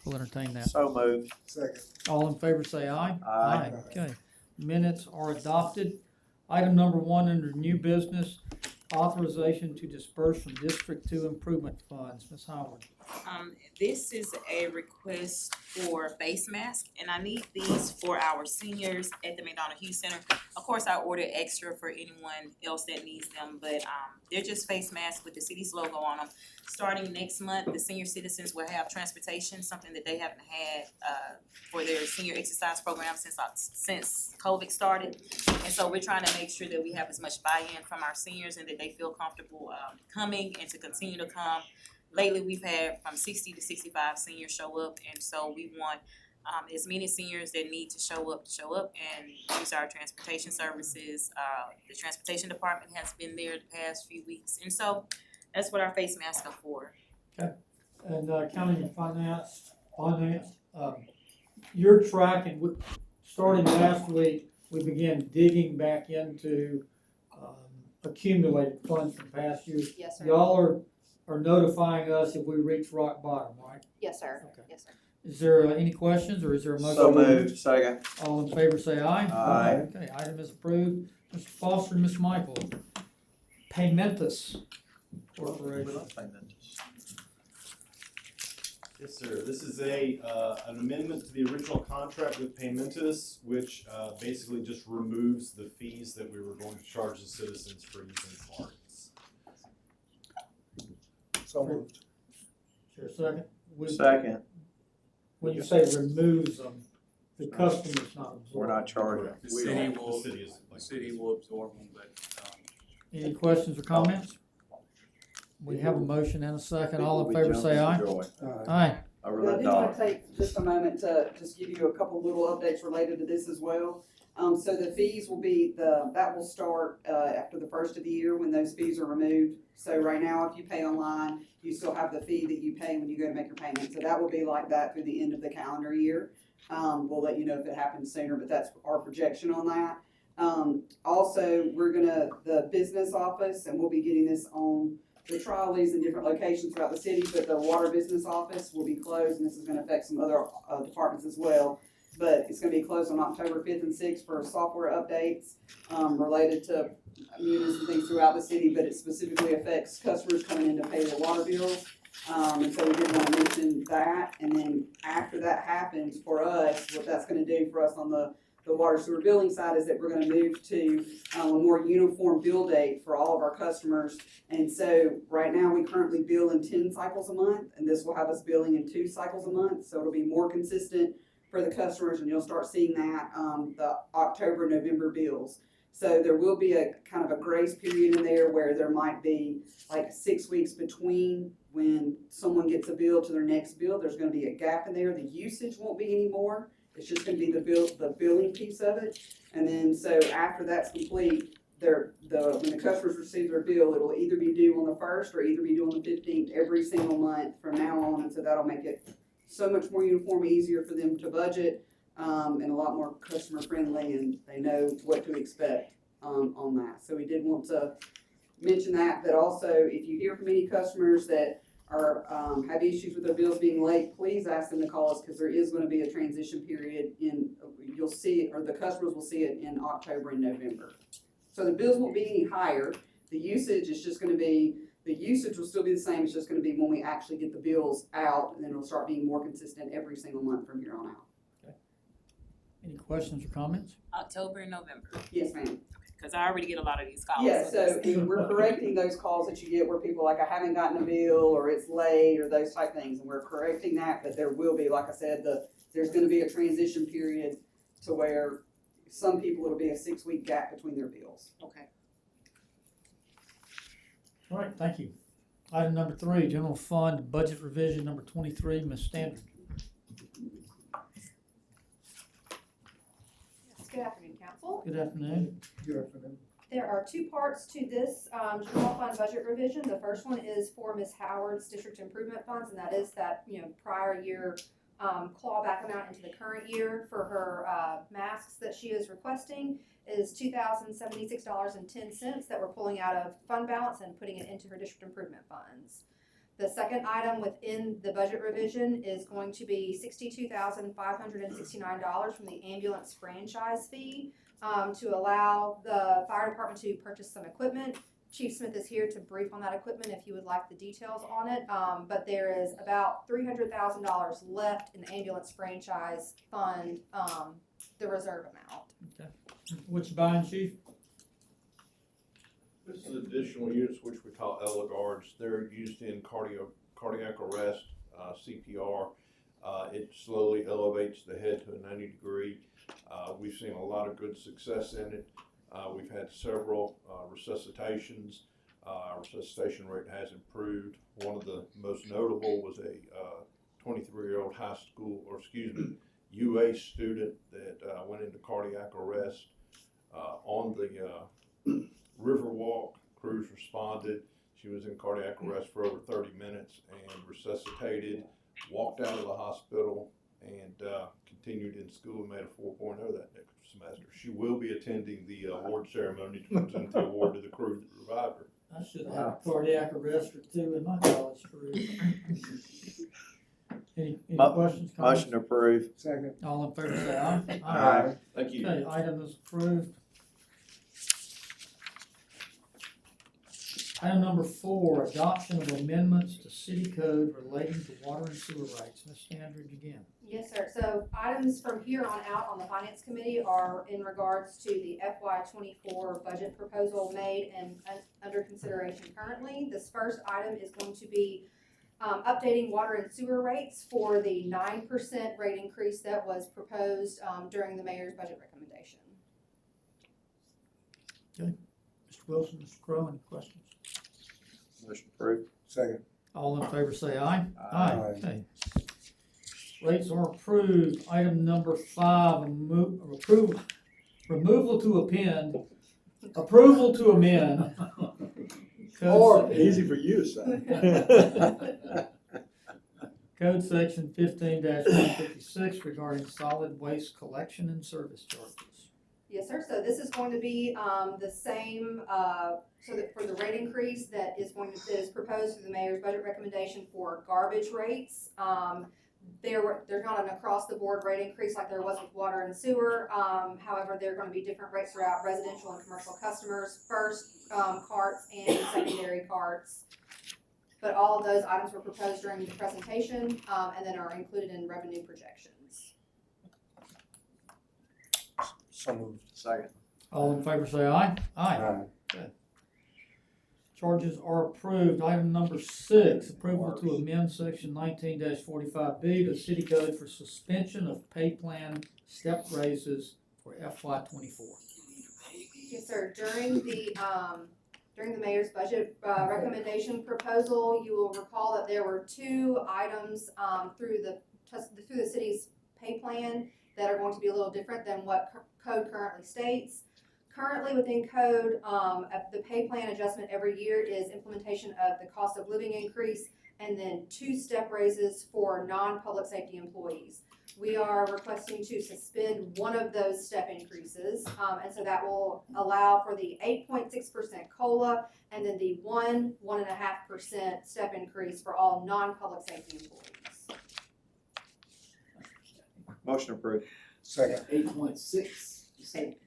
We'll entertain that. So moved. Second. All in favor say aye. Aye. Okay, minutes are adopted. Item number 1 under new business, authorization to disperse from District 2 improvement funds. Ms. Howard. This is a request for face mask, and I need these for our seniors at the McDonald Hughes Center. Of course, I ordered extra for anyone else that needs them, but they're just face masks with the city's logo on them. Starting next month, the senior citizens will have transportation, something that they haven't had for their senior exercise program since COVID started. And so we're trying to make sure that we have as much buy-in from our seniors and that they feel comfortable coming and to continue to come. Lately, we've had from 60 to 65 seniors show up, and so we want as many seniors that need to show up and use our transportation services. The transportation department has been there the past few weeks, and so that's what our face masks are for. And accounting and finance, you're tracking, starting last week, we began digging back into accumulated funds from past years. Yes, sir. Y'all are notifying us if we reach rock bottom, right? Yes, sir. Okay. Yes, sir. Is there any questions, or is there a motion? So moved. Second. All in favor say aye. Aye. Okay, item is approved. Mr. Foster and Ms. Michael. Paymentus Corporation. Yes, sir. This is an amendment to the original contract with Paymentus, which basically just removes the fees that we were going to charge the citizens for using cards. So moved. Is there a second? Second. When you say removes them, the customer's not absorbing. We're not charging. The We city don't- will, the city is the city will absorb them, but, Any questions or comments? We have a motion and a second. All in favor say aye. Aye. I I really do want don't. to take just a moment to just give you a couple little updates related to this as well. So the fees will be, that will start after the first of the year when those fees are removed. So right now, if you pay online, you still have the fee that you pay when you go to make your payment. So that will be like that through the end of the calendar year. We'll let you know if it happens sooner, but that's our projection on that. Also, the business office, and we'll be getting this on the trolleys in different locations throughout the city, but the water business office will be closed, and this is gonna affect some other departments as well. But it's gonna be closed on October 5th and 6th for software updates related to munis and things throughout the city, but it specifically affects customers coming in to pay their water bills. And so we did wanna mention that, and then after that happens, for us, what that's gonna do for us on the water sewer billing side is that we're gonna move to a more uniform bill date for all of our customers. And so right now, we currently bill in 10 cycles a month, and this will have us billing in 2 cycles a month, so it'll be more consistent for the customers, and you'll start seeing that, the October, November bills. So there will be a kind of a grace period in there where there might be like 6 weeks between when someone gets a bill to their next bill. There's gonna be a gap in there. The usage won't be anymore. It's just gonna be the billing piece of it. And then, so after that's complete, when the customers receive their bill, it'll either be due on the 1st or either be due on the 15th every single month from now on. And so that'll make it so much more uniform, easier for them to budget, and a lot more customer friendly, and they know what to expect on that. So we did want to mention that, but also if you hear from any customers that are have issues with their bills being late, please ask them to call us, because there is going to be a transition period you'll see it, or the customers will see it in October and November. So the bills won't be any higher. The usage is just going to be, the usage will still be the same. It's just going to be when we actually get the bills out, and then it'll start being more consistent every single month from here on out. Okay. Any questions or comments? October and November, Yes, ma'am. because I already get a lot of these calls. Yeah, so we're correcting those calls that you get where people are like, I haven't gotten a bill, or it's late, or those type things, and we're correcting that. But there will be, like I said, there's going to be a transition period to where some people, it'll be a 6-week gap between their bills. Okay. All right, thank you. Item number 3, general fund budget revision number 23, Ms. Standard. Good afternoon, council. Good afternoon. Good afternoon. There are 2 parts to this general fund budget revision. The first one is for Ms. Howard's district improvement funds, and that is that, prior year clawback amount into the current year for her masks that she is requesting is $2,076.10 that we're pulling out of fund balance and putting it into her district improvement funds. The second item within the budget revision is going to be $62,569 from the ambulance franchise fee to allow the fire department to purchase some equipment. Chief Smith is here to brief on that equipment if you would like the details on it. But there is about $300,000 left in the ambulance franchise fund, the reserve amount. What you buying, Chief? This is additional units which we call L-guards. They're used in cardiac arrest, CPR. It slowly elevates the head to a 90-degree. We've seen a lot of good success in it. We've had several resuscitations. Our resuscitation rate has improved. One of the most notable was a 23-year-old UA student that went into cardiac arrest on the Riverwalk. Crews responded. She was in cardiac arrest for over 30 minutes and resuscitated, walked out of the hospital, and continued in school and made a 4.0 that next semester. She will be attending the award ceremony to present the award to the crew that revived her. I should have had a cardiac arrest or two in my college career. Any questions, comments? Motion approved. Second. All in favor say aye. Aye. Thank you. Okay, item is approved. Item number 4, adoption of amendments to city code relating to water and sewer rights. Ms. Standridge again. Yes, sir. So items from here on out on the finance committee are in regards to the FY24 budget proposal made and under consideration currently. This first item is going to be updating water and sewer rates for the 9% rate increase that was proposed during the mayor's budget recommendation. Mr. Wilson, Mr. Crowe, any questions? Motion approved. Second. All in favor say aye. Aye. Okay. Rates are approved. Item number 5, removal to append, approval to amend. Or, easy for you to say. Code section 15-156 regarding solid waste collection and service charges. Yes, sir. So this is going to be the same, so that for the rate increase that is proposed through the mayor's budget recommendation for garbage rates. There's not an across-the-board rate increase like there was with water and sewer. However, there are going to be different rates throughout residential and commercial customers, first carts and secondary carts. But all of those items were proposed during the presentation and then are included in revenue projections. So moved. Second. All in favor say aye. Aye. Charges are approved. Item number 6, approval to amend section 19-45B of the city code for suspension of pay plan step raises for FY24. Yes, sir. During the mayor's budget recommendation proposal, you will recall that there were 2 items through the city's pay plan that are going to be a little different than what code currently states. Currently within code, the pay plan adjustment every year is implementation of the cost of living increase and then 2 step raises for non-public safety employees. We are requesting to suspend one of those step increases, and so that will allow for the 8.6% COLA and then the 1.5% step increase for all non-public safety employees. Motion approved. Second. 8.6.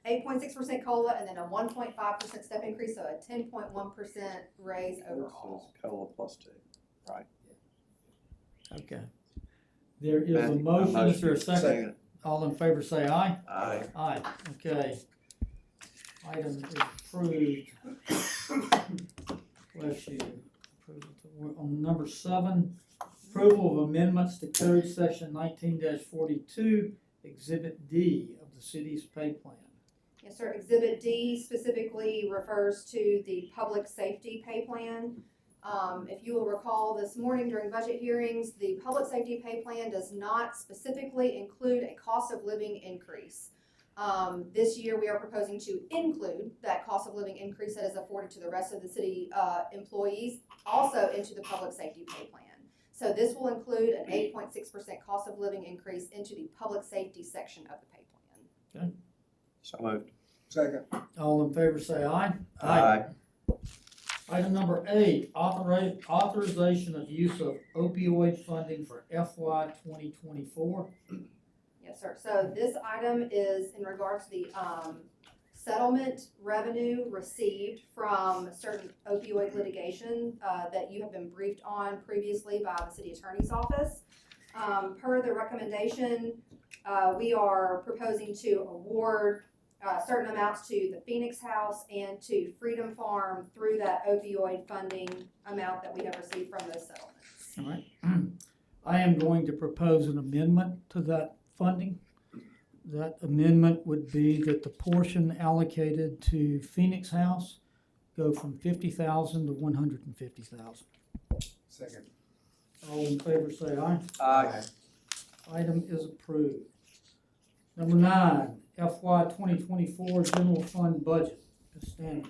8.6% COLA and then a 1.5% step increase, so a 10.1% raise overall. This is COLA plus 2. Okay. There is a Matthew, motion. Is there a second? All in favor say aye. Aye. Aye. Okay. Item is approved. Bless you. On number 7, approval of amendments to code section 19-42, exhibit D of the city's pay plan. Yes, sir. Exhibit D specifically refers to the public safety pay plan. If you will recall this morning during budget hearings, the public safety pay plan does not specifically include a cost of living increase. This year we are proposing to include that cost of living increase that is afforded to the rest of the city employees also into the public safety pay plan. So this will include an 8.6% cost of living increase into the public safety section of the pay plan. So moved. Second. All in favor say aye. Aye. Item number 8, authorization of use of opioid funding for FY 2024. Yes, sir. So this item is in regards to the, settlement revenue received from certain opioid litigation, that you have been briefed on previously by the city attorney's office. Per the recommendation, we are proposing to award certain amounts to the Phoenix House and to Freedom Farm through that opioid funding amount that we have received from those settlements. All right. I am going to propose an amendment to that funding. That amendment would be that the portion allocated to Phoenix House go from 50,000 to 150,000. Second. All in favor say aye. Aye. Item is approved. Number 9, FY 2024 general fund budget, Ms. Standridge.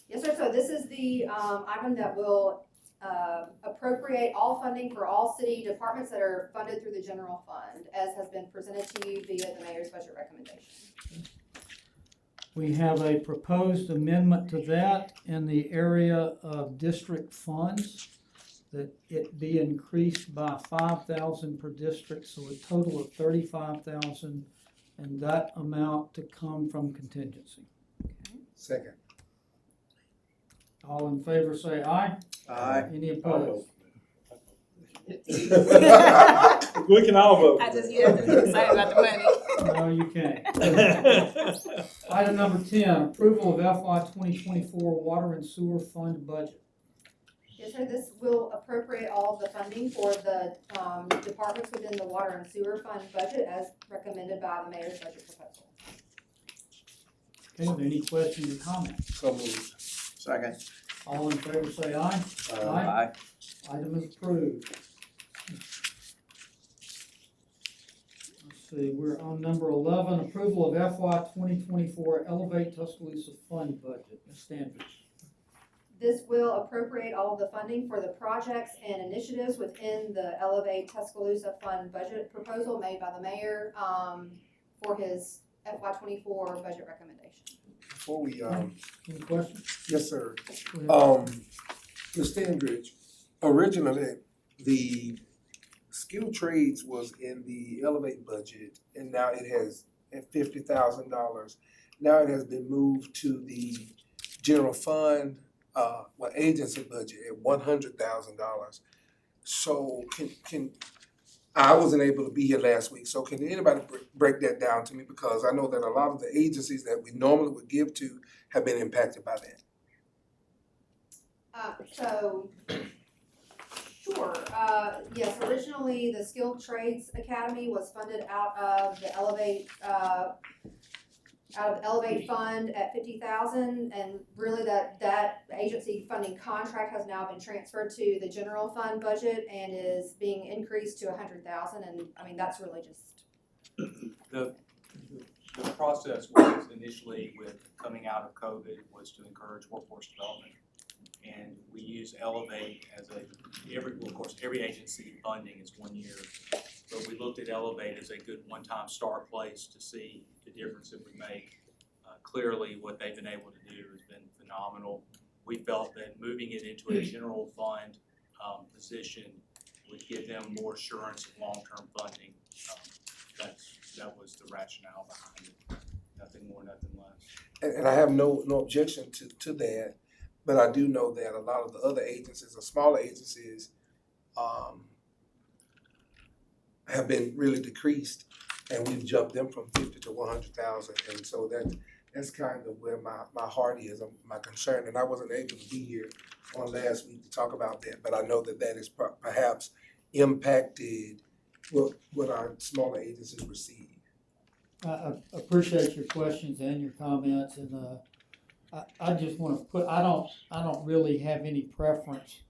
Yes, sir. So this is the item that will appropriate all funding for all city departments that are funded through the general fund, as has been presented to you via the mayor's budget recommendation. We have a proposed amendment to that in the area of district funds, that it be increased by 5,000 per district, so a total of 35,000, and that amount to come from contingency. Second. All in favor say aye. Aye. Any opposed? We can all vote. I just, yeah, just excited about the money. No, you can't. Item number 10, approval of FY 2024 water and sewer fund budget. Yes, sir. This will appropriate all of the funding for the departments within the water and sewer fund budget as recommended by the mayor's budget proposal. Okay, are there any questions or comments? So moved. Second. All in favor say aye. Aye. Item is approved. Let's see, we're on number 11, approval of FY 2024 Elevate Tuscaloosa Fund Budget. Ms. Standridge. This will appropriate all of the funding for the projects and initiatives within the Elevate Tuscaloosa Fund budget proposal made by the mayor for his FY 24 budget recommendation. Before we, Any questions? yes, sir. Go ahead. Ms. Standridge, originally, the skilled trades was in the Elevate budget, and now it has at $50,000. Now it has been moved to the general fund, agency budget at $100,000. So can I wasn't able to be here last week, so can anybody break that down to me? Because I know that a lot of the agencies that we normally would give to have been impacted by that. Sure. Yes, originally the Skilled Trades Academy was funded out of the Elevate Fund at 50,000, and really that agency funding contract has now been transferred to the general fund budget and is being increased to 100,000, and I mean, that's really just. The process was initially with coming out of COVID was to encourage workforce development. And we use Elevate as every agency funding is 1 year. But we looked at Elevate as a good one-time start place to see the difference that we make. Clearly, what they've been able to do has been phenomenal. We felt that moving it into a general fund position would give them more assurance of long-term funding. That was the rationale behind it. Nothing more, nothing less. And I have no objection to that, but I do know that a lot of the other agencies, or smaller agencies, have been really decreased, and we've jumped them from 50 to 100,000, and so that's kind of where my heart is, my concern, and I wasn't able to be here on last week to talk about that, but I know that is perhaps impacted what our smaller agencies receive. I appreciate your questions and your comments, and I just want to put, I don't really have any preference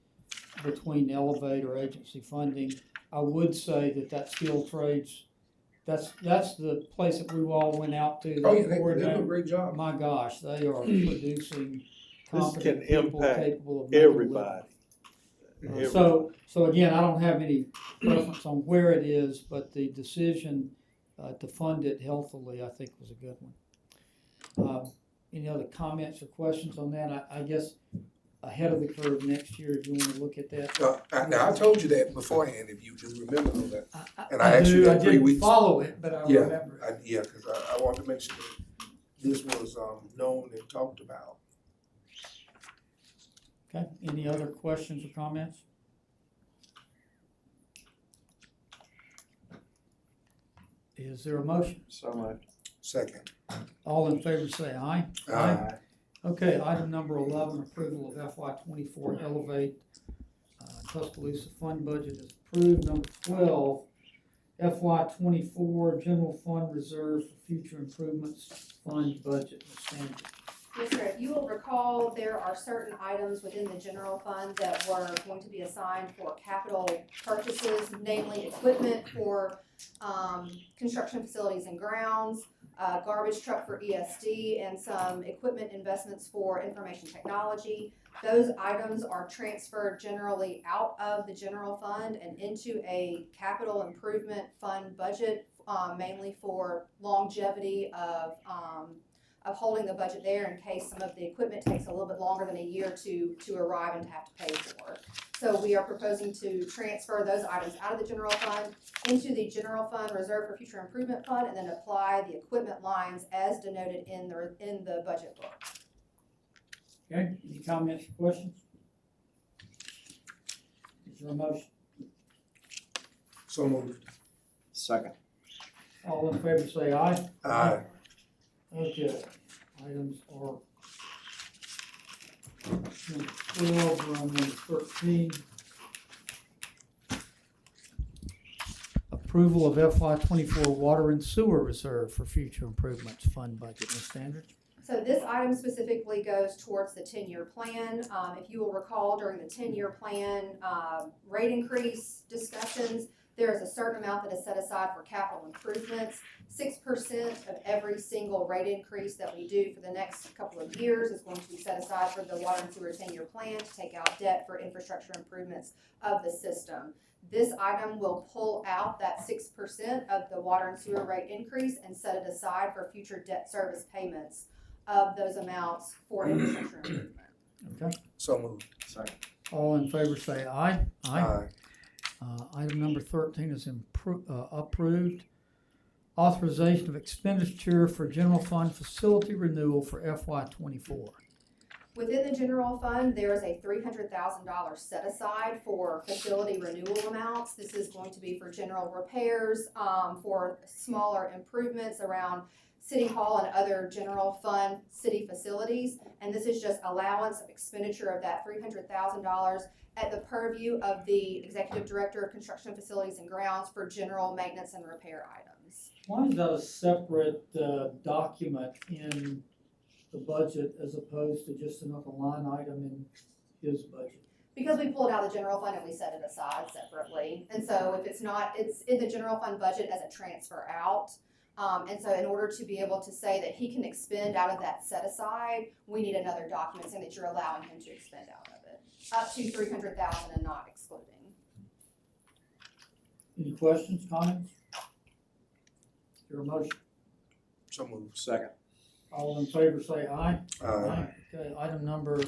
between Elevate or agency funding. I would say that skilled trades, that's the place that we all went out to. Oh, yeah, they do a great job. My gosh, they are producing competent can people impact capable of making a living. everybody. So again, I don't have any preference on where it is, but the decision to fund it healthily, I think, was a good one. Any other comments or questions on that? I guess ahead of the curve next year, if you wanna look at that. Now, I told you that beforehand, if you do remember all that. And I I asked you do, that I 3 didn't weeks. follow it, but I Yeah, remember it. Yeah, cause I wanted to make sure that this was, known and talked about. Okay, any other questions or comments? Is there a motion? So moved. Second. All in favor say aye. Aye. Okay, item number 11, approval of FY 24 Elevate Tuscaloosa Fund Budget is approved. Number 12, FY 24 General Fund Reserve for Future Improvements Fund Budget. Ms. Sandra. Yes, sir. If you will recall, there are certain items within the general fund that were going to be assigned for capital purchases, namely equipment for construction facilities and grounds, garbage truck for ESD, and some equipment investments for information technology. Those items are transferred generally out of the general fund and into a capital improvement fund budget, mainly for longevity of holding the budget there in case some of the equipment takes a little bit longer than a year to arrive and to have to pay for. So we are proposing to transfer those items out of the general fund into the general fund reserve for future improvement fund, and then apply the equipment lines as denoted in the budget book. Okay, any comments or questions? Is there a motion? So moved. Second. All in favor say aye. Aye. Okay, items are number 12, we're on number 13. Approval of FY 24 Water and Sewer Reserve for Future Improvements Fund Budget. Ms. Standard? So this item specifically goes towards the 10-year plan. If you will recall, during the 10-year plan rate increase discussions, there is a certain amount that is set aside for capital improvements. 6% of every single rate increase that we do for the next couple of years is going to be set aside for the water and sewer 10-year plan to take out debt for infrastructure improvements of the system. This item will pull out that 6% of the water and sewer rate increase and set it aside for future debt service payments of those amounts for infrastructure improvement. Okay. So moved. Second. All in favor say aye. Aye. Item number 13 is approved. Authorization of expenditure for general fund facility renewal for FY 24. Within the general fund, there is a $300,000 set aside for facility renewal amounts. This is going to be for general repairs, for smaller improvements around City Hall and other general fund city facilities. And this is just allowance of expenditure of that $300,000 at the purview of the Executive Director of Construction Facilities and Grounds for general maintenance and repair items. Why is that a separate document in the budget as opposed to just another line item in his budget? Because we pulled out the general fund and we set it aside separately. And so if it's not, it's in the general fund budget as a transfer out. And so in order to be able to say that he can expend out of that set aside, we need another document saying that you're allowing him to expend out of it, up to $300,000 and not excluding. Any questions, comments? Your motion. So moved. Second. All in favor say aye. Aye. Okay, item number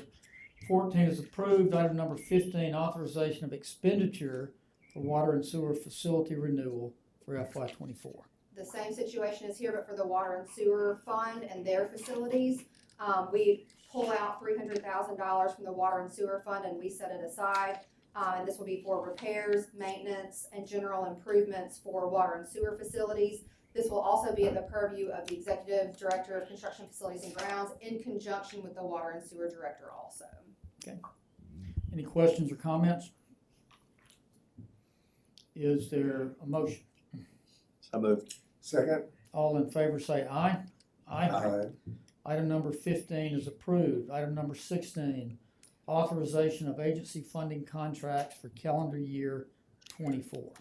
14 is approved. Item number 15, authorization of expenditure for water and sewer facility renewal for FY 24. The same situation is here, but for the water and sewer fund and their facilities. We pull out $300,000 from the water and sewer fund and we set it aside. And this will be for repairs, maintenance, and general improvements for water and sewer facilities. This will also be at the purview of the Executive Director of Construction Facilities and Grounds in conjunction with the Water and Sewer Director also. Okay. Any questions or comments? Is there a motion? So moved. Second. All in favor say aye. Aye. Item number 15 is approved. Item number 16, authorization of agency funding contracts for calendar year 24.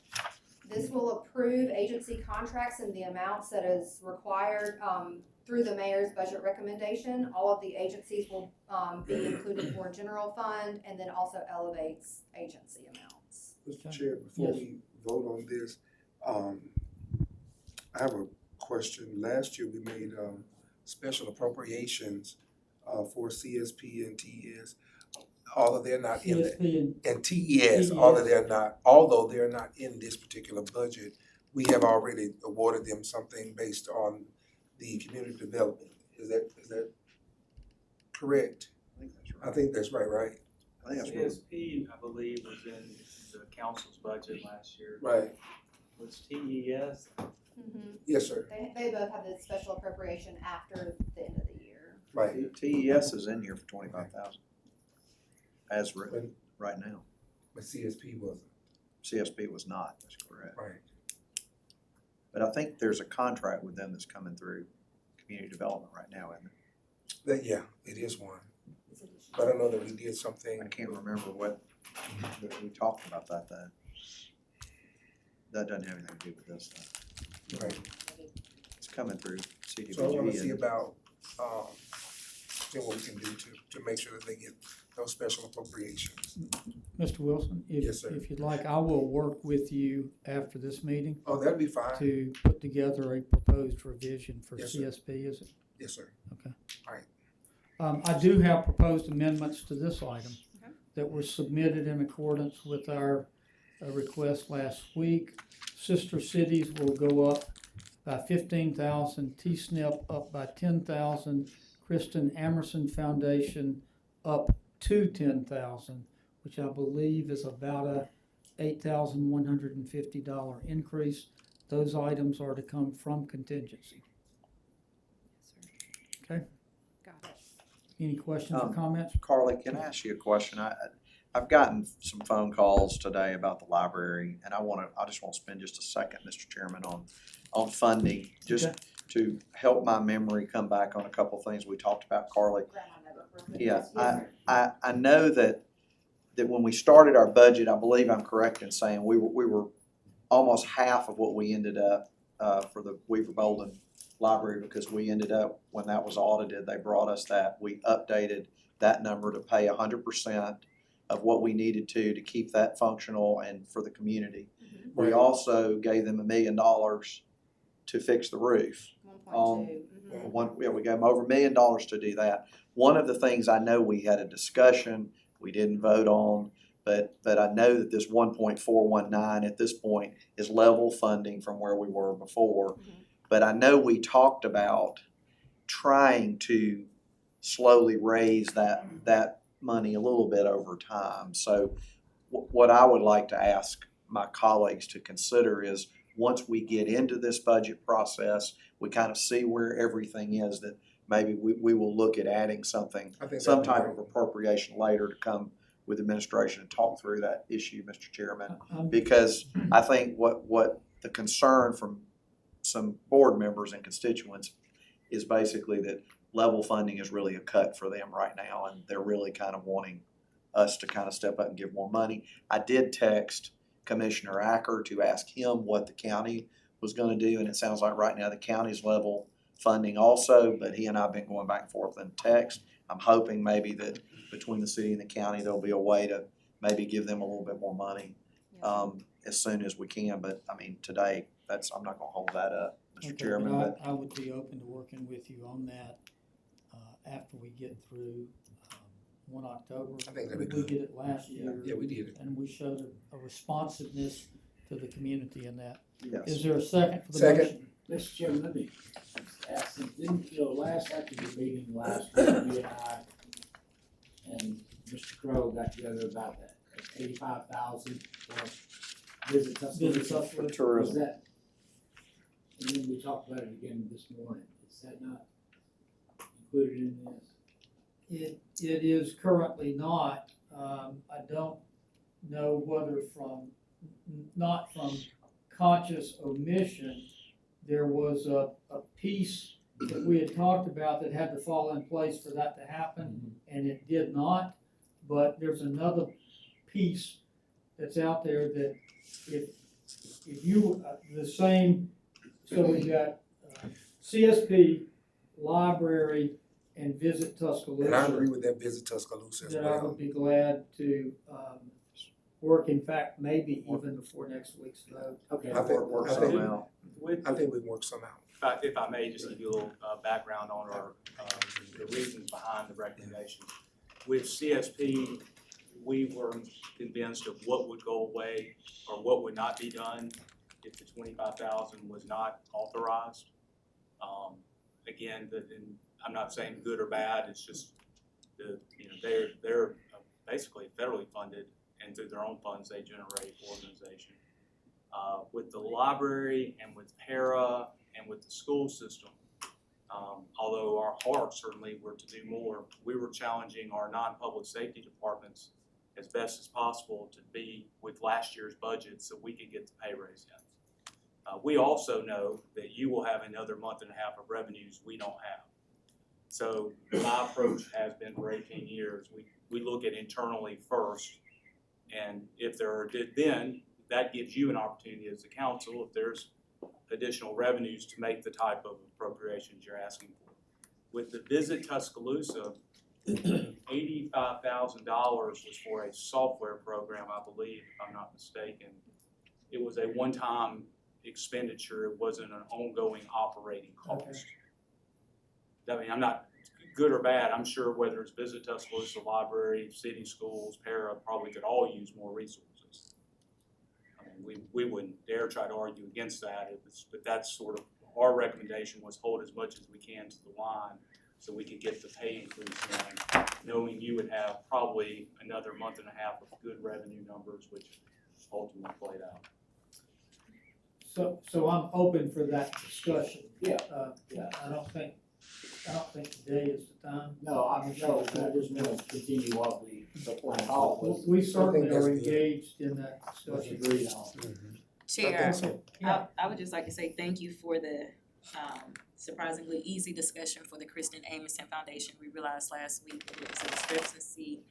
This will approve agency contracts and the amounts that is required through the mayor's budget recommendation. All of the agencies will be included for general fund and then also elevates agency amounts. Mr. Chair, before we vote on this, I have a question. Last year we made special appropriations for CSP and TS. although they're not in the, CSP and TES, although they're not in this particular budget, we have already awarded them something based on the community development. Is that correct? I think that's right? I think that's right. CSP, I believe, was in the council's budget last year. Right. Was TES? Yes, sir. They both have this special appropriation after the end of the year. Right. TES is in here for 25,000. As written, right now. But CSP wasn't. CSP was not, that's correct. Right. But I think there's a contract with them that's coming through community development right now, isn't Yeah, it is one. But I know that we did something. it? I can't remember what, that we talked about that though. That doesn't have anything to do with this though. Right. It's coming through CDBG. So I wanna see isn't it? about, see what we can do to make sure that they get those special appropriations. Mr. Wilson, Yes, sir. if you'd like, I will work with you after this meeting Oh, that'd be fine. to put together a proposed revision for Yes, sir. CSP, is it? Yes, sir. I do have proposed amendments to this item Okay. that were submitted in accordance with our request last week. Sister cities will go up by 15,000, T-SNP up by 10,000, Kristen Amerson Foundation up to 10,000, which I believe is about a $8,150 increase. Those items are to come from contingency. Okay. Got it. Any questions or comments? Carly, can I ask you a question? I've gotten some phone calls today about the library, and I just want to spend just a second, Mr. Chairman, on funding, just Okay. to help my memory come back on a couple of things we talked about, Carly. Grab my notebook real quick. Yeah, Yes, sir. I know that when we started our budget, I believe I'm correct in saying we were almost half of what we ended up for the Weaver Bolden Library, because we ended up, when that was audited, they brought us that, we updated that number to pay 100% of what we needed to keep that functional and for the community. We Right. also gave them $1 million to fix the roof. 1.2. We gave them over $1 million to do that. One of the things I know we had a discussion, we didn't vote on, but I know that this 1.419 at this point is level funding from where we were before. But I know we talked about trying to slowly raise that money a little bit over time. So what I would like to ask my colleagues to consider is, once we get into this budget process, we kind of see where everything is, that maybe we will look at adding something, I think some that'd be type great. of appropriation later to come with administration and talk through that issue, Mr. Chairman. I'm- Because I think what the concern from some board members and constituents is basically that level funding is really a cut for them right now, and they're really kind of wanting us to kind of step up and give more money. I did text Commissioner Acker to ask him what the county was gonna do, and it sounds like right now the county's level funding also, but he and I have been going back and forth in text. I'm hoping maybe that between the city and the county, there'll be a way to maybe give them a little bit more money as soon as we can, but I mean, today, I'm not gonna hold that up, Mr. Okay, Chairman, but but I would be open to working with you on that, after we get through, 1 October. I think that'd be We good. did it last year. Yeah, we did it. And we showed a responsiveness to the community in that. yes. Is there a second for the Second. motion? Mr. Chairman, let me ask, didn't, after the meeting last week, you and I and Mr. Crowe got together about that 85,000 for Visit Tuscaloosa? Visit Tuscaloosa. Was Tourism. that, and then we talked about it again this morning, is that not included in this? It is currently not. I don't know whether not from conscious omission, there was a piece that we had talked about that had to fall in place for that to happen, and it did not. But there's another piece that's out there that if you, the same, so we got CSP, library, and Visit Tuscaloosa. And I agree with that Visit Tuscaloosa as That I well. would be glad to, work, in fact, maybe even before next week's vote. Okay. I think- Work I think- something out. I think we worked some out. If I may, just give you a little background on the reasons behind the recommendation. With CSP, we were convinced of what would go away or what would not be done if the 25,000 was not authorized. Again, and I'm not saying good or bad, it's just they're basically federally funded, and through their own funds they generate organization. With the library and with para and with the school system, although our hearts certainly were to do more, we were challenging our non-public safety departments as best as possible to be with last year's budget so we could get the pay raise in. We also know that you will have another month and a half of revenues we don't have. So my approach has been for 18 years, we look at internally first, and if there are, then that gives you an opportunity as a council, if there's additional revenues, to make the type of appropriations you're asking for. With the Visit Tuscaloosa, $85,000 was for a software program, I believe, if I'm not mistaken. It was a one-time expenditure, it wasn't an ongoing operating cost. Okay. I mean, I'm not good or bad, I'm sure whether it's Visit Tuscaloosa, library, city schools, para, probably could all use more resources. I mean, we wouldn't dare try to argue against that, but that's sort of, our recommendation was hold as much as we can to the line so we could get the pay increase in, knowing you would have probably another month and a half of good revenue numbers, which ultimately played out. So I'm open for that discussion. Yeah. I don't think today is the time. No, I just want to continue what the call was. We certainly that's are good. engaged in that Was discussion. agreed on. Chair, Yeah. I would just like to say thank you for the surprisingly easy discussion for the Kristen Amison Foundation. We realized last week that it was a discrepancy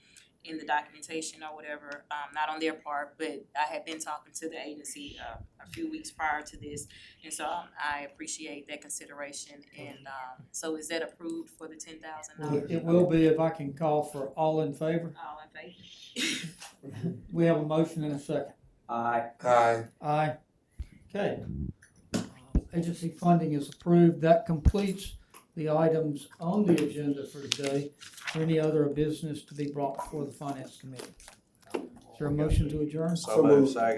in the documentation or whatever, not on their part, but I had been talking to the agency a few weeks prior to this, and so I appreciate that consideration. And so is that approved for the $10,000? It will be if I can call for all in favor. All in favor? We have a motion and a second. Aye. Aye. Aye. Okay. Agency funding is approved. That completes the items on the agenda for today. Is there any other business to be brought before the Finance Committee? Is there a motion to adjourn? So moved. Second.